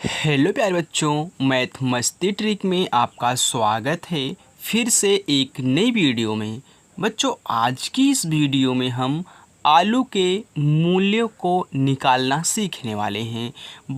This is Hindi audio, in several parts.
हेलो प्यारे बच्चों, मैथ मस्ती ट्रिक में आपका स्वागत है फिर से एक नई वीडियो में। बच्चों, आज की इस वीडियो में हम आलू के मूल्यों को निकालना सीखने वाले हैं।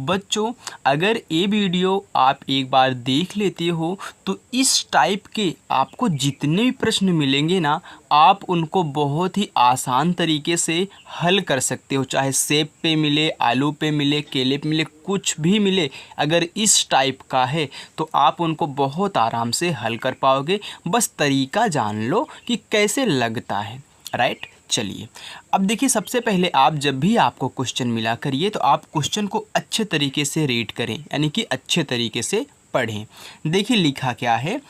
बच्चों, अगर ये वीडियो आप एक बार देख लेते हो तो इस टाइप के आपको जितने भी प्रश्न मिलेंगे ना, आप उनको बहुत ही आसान तरीके से हल कर सकते हो। चाहे सेब पे मिले, आलू पे मिले, केले पे मिले, कुछ भी मिले, अगर इस टाइप का है तो आप उनको बहुत आराम से हल कर पाओगे। बस तरीका जान लो कि कैसे लगता है, राइट। चलिए, अब देखिए, सबसे पहले आप जब भी आपको क्वेश्चन मिला करिए तो आप क्वेश्चन को अच्छे तरीके से रीड करें, यानी कि अच्छे तरीके से पढ़ें। देखिए लिखा क्या है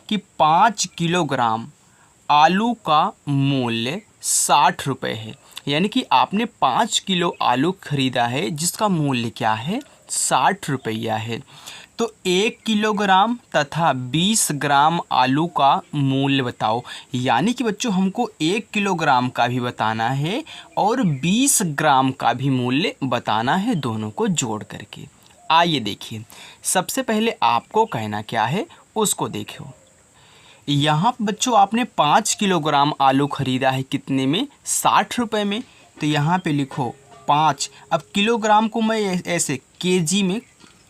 कि 5 किलोग्राम आलू का मूल्य 60 रुपये है। यानी कि आपने 5 किलो आलू खरीदा है जिसका मूल्य क्या है, 60 रुपया है। तो 1 किलोग्राम तथा 20 ग्राम आलू का मूल्य बताओ। यानी कि बच्चों, हमको 1 किलोग्राम का भी बताना है और 20 ग्राम का भी मूल्य बताना है, दोनों को जोड़ करके। आइए देखिए, सबसे पहले आपको कहना क्या है उसको देखो। यहाँ बच्चों आपने 5 किलोग्राम आलू खरीदा है, कितने में, 60 रुपये में। तो यहाँ पे लिखो 5। अब किलोग्राम को मैं ऐसे केजी में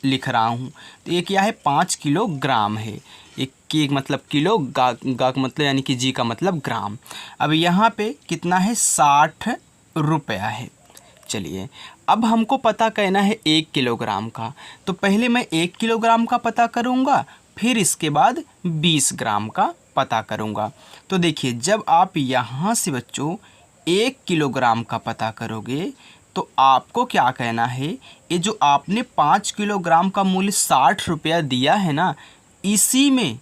लिख रहा हूँ, तो ये क्या है, 5 किलोग्राम है। एक के मतलब किलो, गा का मतलब यानी कि जी का मतलब ग्राम। अब यहाँ पे कितना है, 60 रुपया है। चलिए, अब हमको पता करना है 1 किलोग्राम का। तो पहले मैं 1 किलोग्राम का पता करूँगा, फिर इसके बाद 20 ग्राम का पता करूँगा। तो देखिए, जब आप यहाँ से बच्चों 1 किलोग्राम का पता करोगे तो आपको क्या कहना है, ये जो आपने 5 किलोग्राम का मूल्य 60 रुपया दिया है ना, इसी में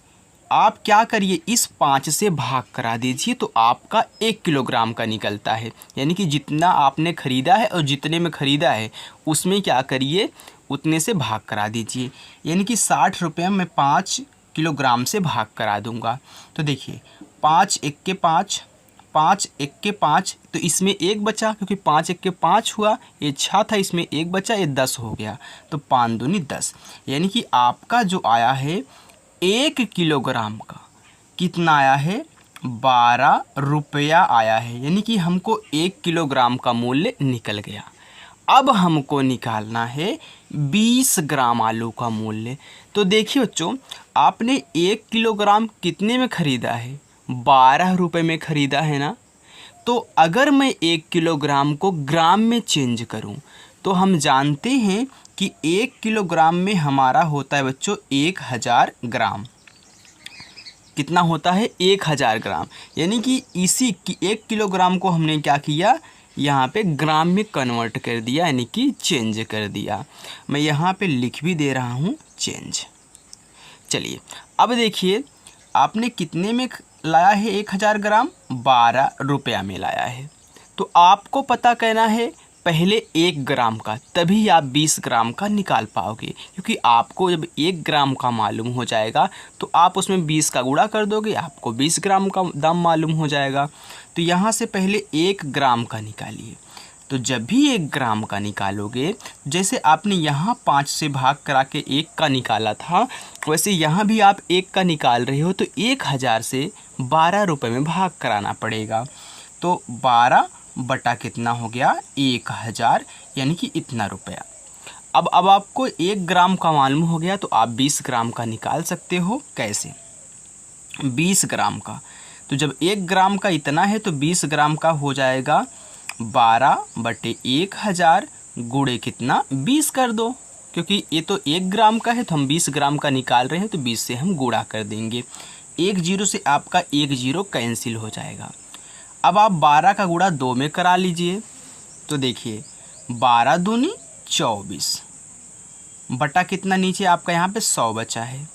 आप क्या करिए, इस 5 से भाग करा दीजिए तो आपका 1 किलोग्राम का निकलता है। यानी कि जितना आपने ख़रीदा है और जितने में ख़रीदा है उसमें क्या करिए, उतने से भाग करा दीजिए। यानी कि 60 रुपये में 5 किलोग्राम से भाग करा दूंगा। तो देखिए, 5 एक के 5, 5 एक के 5, तो इसमें 1 बचा, क्योंकि 5 एक के 5 हुआ, ये 6 था, इसमें 1 बचा, ये 10 हो गया। तो 5 दूनी 10। यानी कि आपका जो आया है 1 किलोग्राम का, कितना आया है, 12 रुपया आया है। यानी कि हमको 1 किलोग्राम का मूल्य निकल गया। अब हमको निकालना है 20 ग्राम आलू का मूल्य। तो देखिए बच्चों, आपने 1 किलोग्राम कितने में ख़रीदा है, 12 रुपये में ख़रीदा है ना। तो अगर मैं 1 किलोग्राम को ग्राम में चेंज करूं तो हम जानते हैं कि 1 किलोग्राम में हमारा होता है बच्चों 1000 ग्राम। कितना होता है, 1000 ग्राम। यानी कि इसी 1 किलोग्राम को हमने क्या किया, यहाँ पे ग्राम में कन्वर्ट कर दिया, यानी कि चेंज कर दिया। मैं यहाँ पे लिख भी दे रहा हूँ, चेंज। चलिए, अब देखिए, आपने कितने में लाया है 1000 ग्राम, 12 रुपया में लाया है। तो आपको पता करना है पहले 1 ग्राम का, तभी आप 20 ग्राम का निकाल पाओगे। क्योंकि आपको जब 1 ग्राम का मालूम हो जाएगा तो आप उसमें 20 का गुणा कर दोगे, आपको 20 ग्राम का दाम मालूम हो जाएगा। तो यहाँ से पहले 1 ग्राम का निकालिए। तो जब भी 1 ग्राम का निकालोगे, जैसे आपने यहाँ 5 से भाग करा के 1 का निकाला था, वैसे यहाँ भी आप 1 का निकाल रहे हो, तो 1000 से 12 रुपये में भाग कराना पड़ेगा। तो 12 बटा कितना हो गया, 1000, यानी कि इतना रुपया। अब आपको 1 ग्राम का मालूम हो गया, तो आप 20 ग्राम का निकाल सकते हो। कैसे, 20 ग्राम का, तो जब 1 ग्राम का इतना है तो 20 ग्राम का हो जाएगा 12 बटे 1000 गुणे कितना, 20 कर दो। क्योंकि ये तो 1 ग्राम का है तो हम 20 ग्राम का निकाल रहे हैं, तो 20 से हम गुणा कर देंगे। 1 जीरो से आपका 1 जीरो कैंसिल हो जाएगा। अब आप 12 का गुणा 2 में करा लीजिए। तो देखिए, 12 दूनी 24 बटा कितना, नीचे आपका यहाँ पे 100 बचा है।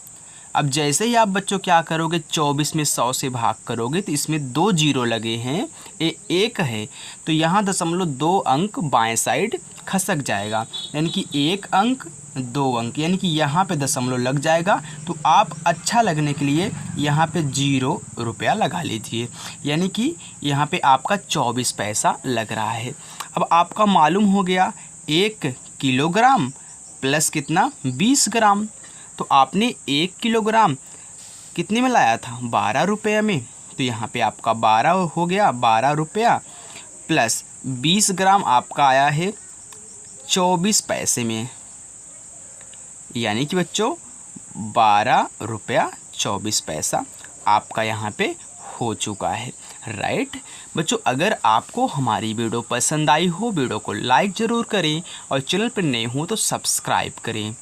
अब जैसे ही आप बच्चों क्या करोगे, 24 में 100 से भाग करोगे तो इसमें 2 जीरो लगे हैं, ये 1 है, तो यहाँ 0.2 अंक बाएं साइड खसक जाएगा। यानी कि 1 अंक 2 अंक, यानी कि यहाँ पे दशमलव लग जाएगा। तो आप अच्छा लगने के लिए यहाँ पे 0 रुपया लगा लीजिए। यानी कि यहाँ पे आपका 24 पैसा लग रहा है। अब आपका मालूम हो गया 1 किलोग्राम प्लस कितना 20 ग्राम। तो आपने 1 किलोग्राम कितने में लाया था 12 रुपये में, तो यहाँ पे आपका 12 हो गया 12 रुपया प्लस 20 ग्राम आपका आया है 24 पैसे में, यानी कि बच्चों 12 रुपया 24 पैसा आपका यहाँ पे हो चुका है। राइट बच्चों, अगर आपको हमारी वीडियो पसंद आई हो, वीडियो को लाइक ज़रूर करें और चैनल पर नए हो तो सब्सक्राइब करें।